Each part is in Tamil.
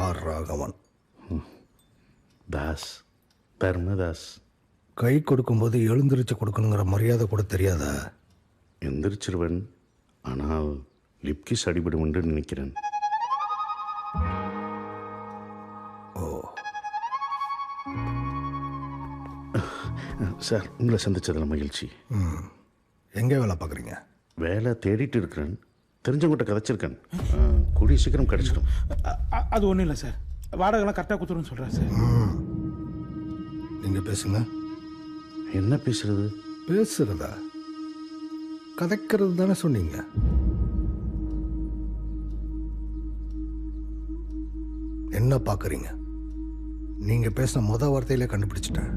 ஆர் ராகவன். தாஸ், தர்மதாஸ். கை கொடுக்கும்போது எழுந்திரிச்சு கொடுக்கணுங்கிற மரியாதை கூட தெரியாதா? எந்திரிச்சிருவன், ஆனால் லிப்கிஸ் அடிபடும் என்று நினைக்கிறேன். ஓ சார், உங்களை சந்திச்சதில் மகிழ்ச்சி. எங்கே வேலை பார்க்குறீங்க? வேலை தேடிட்டு இருக்கிறேன். தெரிஞ்சவங்ககிட்ட கதைச்சிருக்கேன். கூடிய சீக்கிரம் கிடச்சிடும். அது ஒன்றும் இல்லை சார், வாடகைலாம் கரெக்டாக கொடுத்துருன்னு சொல்கிறேன் சார். நீங்கள் பேசுங்க. என்ன பேசுறது? பேசுறதா? கதைக்கிறது தானே சொன்னீங்க. என்ன பார்க்குறீங்க? நீங்கள் பேசின வார்த்தையிலே கண்டுபிடிச்சிட்டேன்.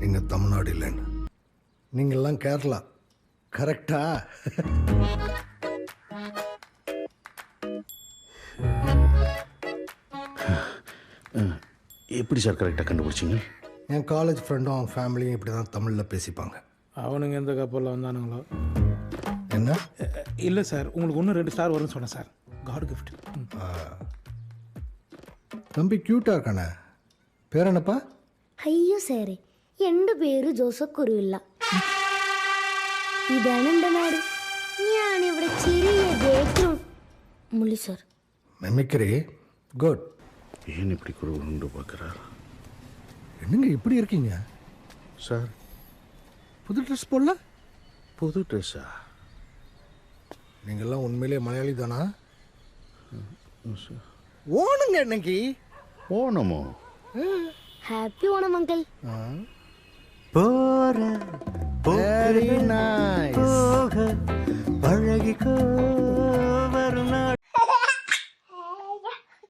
நீங்கள் தமிழ்நாடு இல்லைன்னு. நீங்கள்லாம் கேரளா, கரெக்டா? எப்படி சார் கரெக்டாக கண்டுபிடிச்சிங்க? என் காலேஜ் ஃப்ரெண்டும் அவன் ஃபேமிலியும் இப்படி தான் தமிழில் பேசிப்பாங்க. அவனுங்க எந்த கப்பலில் வந்தானுங்களோ. என்ன? இல்லை சார், உங்களுக்கு இன்னும் 2 ஸ்டார் வரும்னு சொன்னேன் சார். God gift. தம்பி க்யூட்டாக இருக்கானே, பேர் என்னப்பா? അയ്യോ സാറേ, എൻ്റെ പേര് ജോസഫ് കുരുവില്ല. ഇതാണ് എൻ്റെ നാട്. ഞാനിവിടെ ചെറിയ ബേക്കറി മുള്ളി സാർ. Mimicry good. ஏன் இப்படி குருண்டு பார்க்குறார்? என்னங்க இப்படி இருக்கீங்க சார்? புது ட்ரெஸ் போடல? புது ட்ரெஸ்ஸா? நீங்கள்லாம் உண்மையிலே மலையாளி தானா? ஓணுங்க இன்னைக்கு. ஓணமோ? Happy Onam uncle. Very nice. பழகிக்கோ